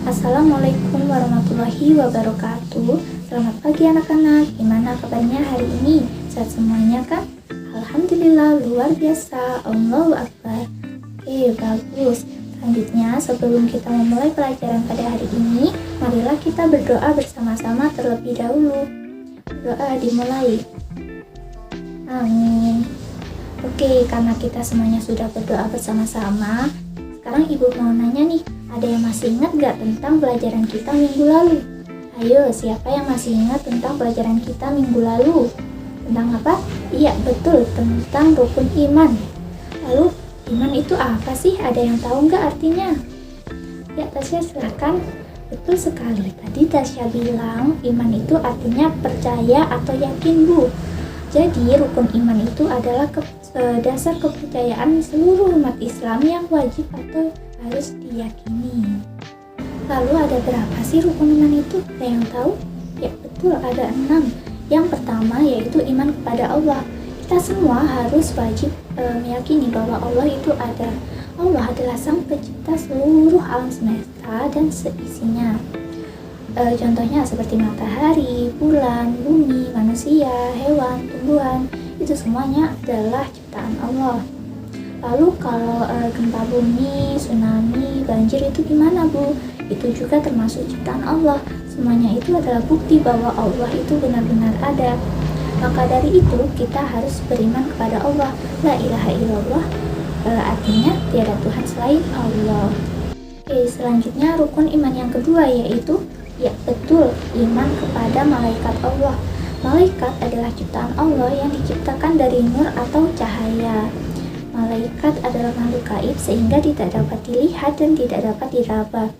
Assalamualaikum warahmatullahi wabarakatuh. Selamat pagi anak-anak, gimana kabarnya hari ini? Sehat semuanya kan? Alhamdulillah, luar biasa. Allahu Akbar. Oke, bagus. Selanjutnya, sebelum kita memulai pelajaran pada hari ini, marilah kita berdoa bersama-sama terlebih dahulu. Doa dimulai. Amin. Oke, karena kita semuanya sudah berdoa bersama-sama, sekarang ibu mau nanya nih, ada yang masih ingat gak tentang pelajaran kita minggu lalu? Ayo, siapa yang masih ingat tentang pelajaran kita minggu lalu? Tentang apa? Iya, betul, tentang rukun iman. Lalu, iman itu apa sih? Ada yang tahu nggak artinya? Ya, Tasya silakan. Betul sekali, tadi Tasya bilang iman itu artinya percaya atau yakin, Bu. Jadi, rukun iman itu adalah dasar kepercayaan seluruh umat Islam yang wajib atau harus diyakini. Lalu ada berapa sih rukun iman itu? Ada yang tahu? Ya betul, ada 6. Yang pertama yaitu iman kepada Allah. Kita semua harus wajib meyakini bahwa Allah itu ada. Allah adalah sang pencipta seluruh alam semesta dan seisinya. Contohnya seperti matahari, bulan, bumi, manusia, hewan, tumbuhan, itu semuanya adalah ciptaan Allah. Lalu kalau gempa bumi, tsunami, banjir itu gimana, Bu? Itu juga termasuk ciptaan Allah. Semuanya itu adalah bukti bahwa Allah itu benar-benar ada. Maka dari itu kita harus beriman kepada Allah. La ilaha illallah, artinya tiada Tuhan selain Allah. Oke, selanjutnya rukun iman yang kedua yaitu ya betul, iman kepada malaikat Allah. Malaikat adalah ciptaan Allah yang diciptakan dari nur atau cahaya. Malaikat adalah makhluk gaib sehingga tidak dapat dilihat dan tidak dapat diraba.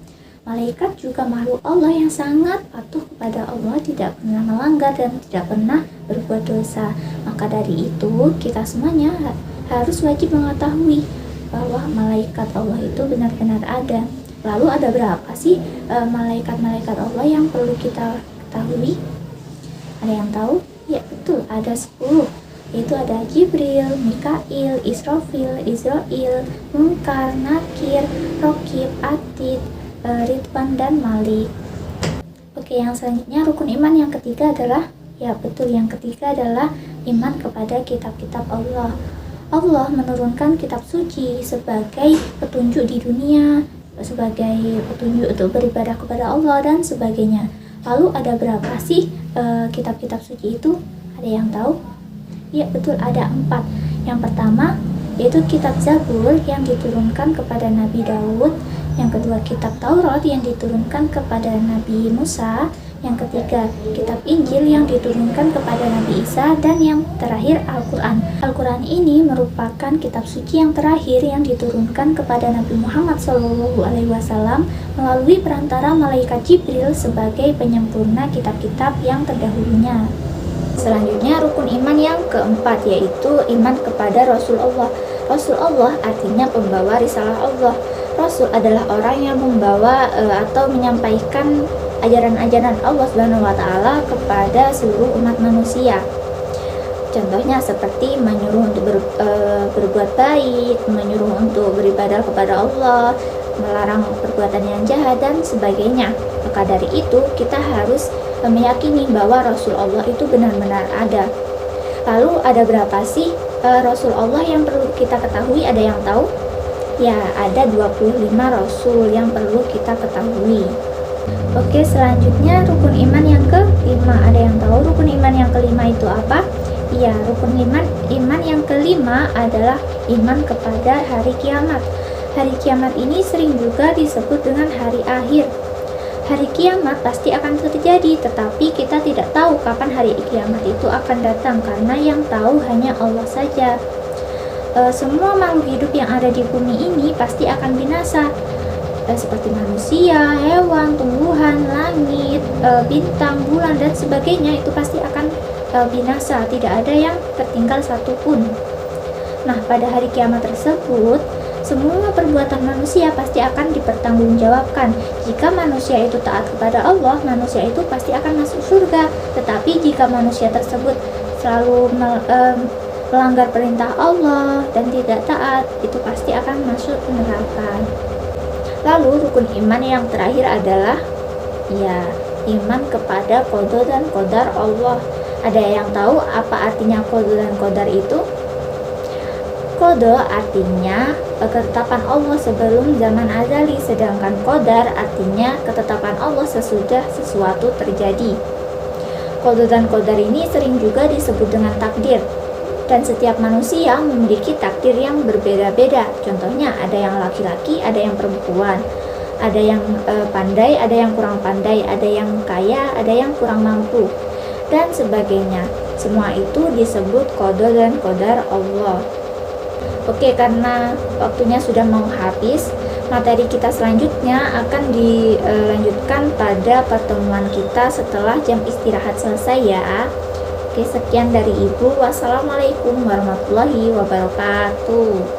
Malaikat juga makhluk Allah yang sangat patuh kepada Allah, tidak pernah melanggar dan tidak pernah berbuat dosa. Maka dari itu kita semuanya harus wajib mengetahui bahwa malaikat Allah itu benar-benar ada. Lalu ada berapa sih malaikat-malaikat Allah yang perlu kita ketahui? Ada yang tahu? Ya betul, ada 10. Yaitu ada Jibril, Mikail, Israfil, Israil, Munkar, Nakir, Rokib, Atid, Ridwan, dan Malik. Oke, yang selanjutnya rukun iman yang ketiga adalah, ya betul, yang ketiga adalah iman kepada kitab-kitab Allah. Allah menurunkan kitab suci sebagai petunjuk di dunia, sebagai petunjuk untuk beribadah kepada Allah dan sebagainya. Lalu ada berapa sih kitab-kitab suci itu? Ada yang tahu? Ya betul, ada 4. Yang pertama yaitu kitab Zabur yang diturunkan kepada Nabi Daud. Yang kedua kitab Taurat yang diturunkan kepada Nabi Musa. Yang ketiga kitab Injil yang diturunkan kepada Nabi Isa. Dan yang terakhir Al-Quran. Al-Quran ini merupakan kitab suci yang terakhir yang diturunkan kepada Nabi Muhammad SAW melalui perantara malaikat Jibril sebagai penyempurna kitab-kitab yang terdahulunya. Selanjutnya rukun iman yang keempat yaitu iman kepada Rasul Allah. Rasul Allah artinya pembawa risalah Allah. Rasul adalah orang yang membawa atau menyampaikan ajaran-ajaran Allah SWT kepada seluruh umat manusia. Contohnya seperti menyuruh untuk berbuat baik, menyuruh untuk beribadah kepada Allah, melarang perbuatan yang jahat dan sebagainya. Maka dari itu kita harus meyakini bahwa Rasul Allah itu benar-benar ada. Lalu ada berapa sih Rasul Allah yang perlu kita ketahui? Ada yang tahu? Ya, ada 25 Rasul yang perlu kita ketahui. Oke, selanjutnya rukun iman yang kelima. Ada yang tahu rukun iman yang kelima itu apa? Iya, rukun iman yang kelima adalah iman kepada hari kiamat. Hari kiamat ini sering juga disebut dengan hari akhir. Hari kiamat pasti akan terjadi, tetapi kita tidak tahu kapan hari kiamat itu akan datang karena yang tahu hanya Allah saja. Semua makhluk hidup yang ada di bumi ini pasti akan binasa, seperti manusia, hewan, tumbuhan, langit, bintang, bulan, dan sebagainya itu pasti akan binasa, tidak ada yang tertinggal satupun. Nah, pada hari kiamat tersebut semua perbuatan manusia pasti akan dipertanggungjawabkan. Jika manusia itu taat kepada Allah, manusia itu pasti akan masuk surga. Tetapi jika manusia tersebut selalu melanggar perintah Allah dan tidak taat, itu pasti akan masuk neraka. Lalu rukun iman yang terakhir adalah ya iman kepada qada dan qadar Allah. Ada yang tahu apa artinya qada dan qadar itu? Qada artinya ketetapan Allah sebelum zaman azali, sedangkan qadar artinya ketetapan Allah sesudah sesuatu terjadi. Qada dan qadar ini sering juga disebut dengan takdir. Dan setiap manusia memiliki takdir yang berbeda-beda. Contohnya ada yang laki-laki, ada yang perempuan, ada yang pandai, ada yang kurang pandai, ada yang kaya, ada yang kurang mampu, dan sebagainya. Semua itu disebut qada dan qadar Allah. Oke, karena waktunya sudah mau habis, materi kita selanjutnya akan dilanjutkan pada pertemuan kita setelah jam istirahat selesai ya. Oke, sekian dari Ibu. Wassalamualaikum warahmatullahi wabarakatuh.